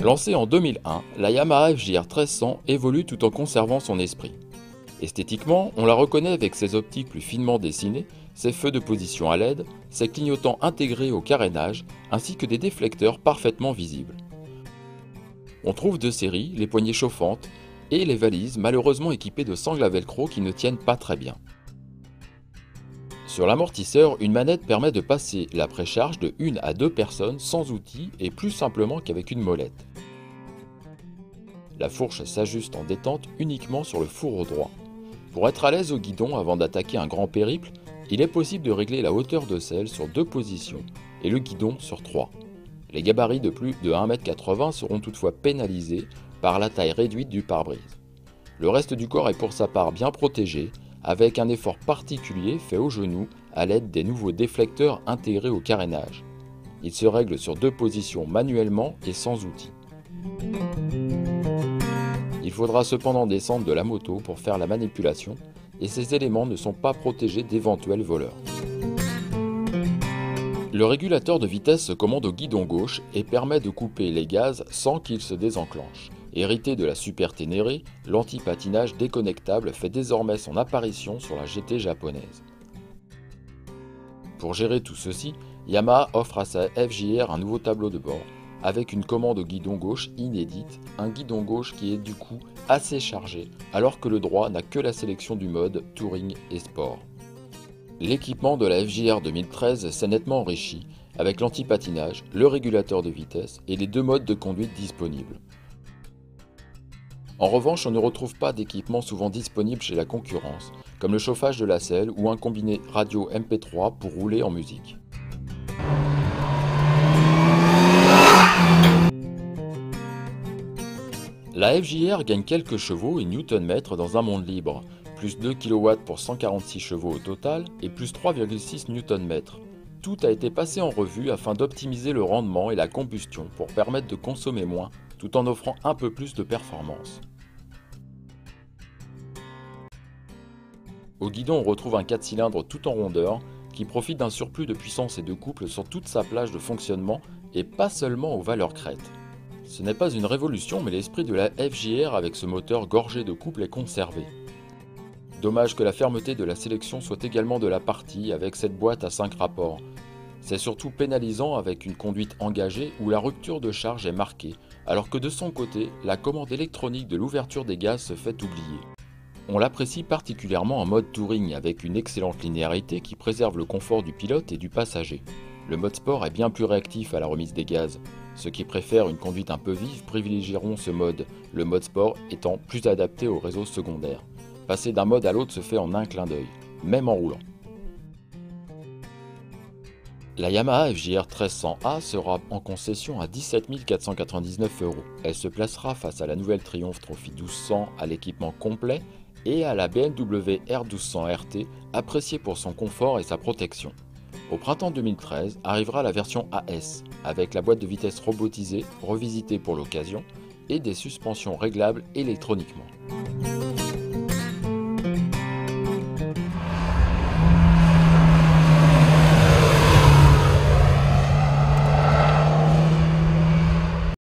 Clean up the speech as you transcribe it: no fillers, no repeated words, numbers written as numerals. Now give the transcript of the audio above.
Lancée en 2001, la Yamaha FJR 1300 évolue tout en conservant son esprit. Esthétiquement, on la reconnaît avec ses optiques plus finement dessinées, ses feux de position à LED, ses clignotants intégrés au carénage, ainsi que des déflecteurs parfaitement visibles. On trouve de série les poignées chauffantes et les valises malheureusement équipées de sangles à velcro qui ne tiennent pas très bien. Sur l'amortisseur, une manette permet de passer la précharge de 1 à 2 personnes sans outil et plus simplement qu'avec une molette. La fourche s'ajuste en détente uniquement sur le fourreau droit. Pour être à l'aise au guidon avant d'attaquer un grand périple, il est possible de régler la hauteur de selle sur 2 positions et le guidon sur 3. Les gabarits de plus de 1,80 m seront toutefois pénalisés par la taille réduite du pare-brise. Le reste du corps est pour sa part bien protégé, avec un effort particulier fait au genou à l'aide des nouveaux déflecteurs intégrés au carénage. Il se règle sur 2 positions manuellement et sans outil. Il faudra cependant descendre de la moto pour faire la manipulation et ces éléments ne sont pas protégés d'éventuels voleurs. Le régulateur de vitesse se commande au guidon gauche et permet de couper les gaz sans qu'ils se désenclenchent. Hérité de la Super Ténéré, l'anti-patinage déconnectable fait désormais son apparition sur la GT japonaise. Pour gérer tout ceci, Yamaha offre à sa FJR un nouveau tableau de bord, avec une commande au guidon gauche inédite, un guidon gauche qui est du coup assez chargé, alors que le droit n'a que la sélection du mode Touring et Sport. L'équipement de la FJR 2013 s'est nettement enrichi, avec l'anti-patinage, le régulateur de vitesse et les 2 modes de conduite disponibles. En revanche, on ne retrouve pas d'équipement souvent disponible chez la concurrence, comme le chauffage de la selle ou un combiné radio MP3 pour rouler en musique. La FJR gagne quelques chevaux et newton-mètres dans un monde libre, plus 2 kW pour 146 chevaux au total et plus 3,6 Nm. Tout a été passé en revue afin d'optimiser le rendement et la combustion pour permettre de consommer moins, tout en offrant un peu plus de performance. Au guidon, on retrouve un 4 cylindres tout en rondeur qui profite d'un surplus de puissance et de couple sur toute sa plage de fonctionnement et pas seulement aux valeurs crêtes. Ce n'est pas une révolution, mais l'esprit de la FJR avec ce moteur gorgé de couple est conservé. Dommage que la fermeté de la sélection soit également de la partie avec cette boîte à 5 rapports. C'est surtout pénalisant avec une conduite engagée où la rupture de charge est marquée, alors que de son côté, la commande électronique de l'ouverture des gaz se fait oublier. On l'apprécie particulièrement en mode touring avec une excellente linéarité qui préserve le confort du pilote et du passager. Le mode sport est bien plus réactif à la remise des gaz. Ceux qui préfèrent une conduite un peu vive privilégieront ce mode, le mode sport étant plus adapté au réseau secondaire. Passer d'un mode à l'autre se fait en un clin d'œil, même en roulant. La Yamaha FJR 1300A sera en concession à 17 499 €. Elle se placera face à la nouvelle Triumph Trophy 1200 à l'équipement complet et à la BMW R1200 RT appréciée pour son confort et sa protection. Au printemps 2013 arrivera la version AS avec la boîte de vitesse robotisée revisitée pour l'occasion et des suspensions réglables électroniquement.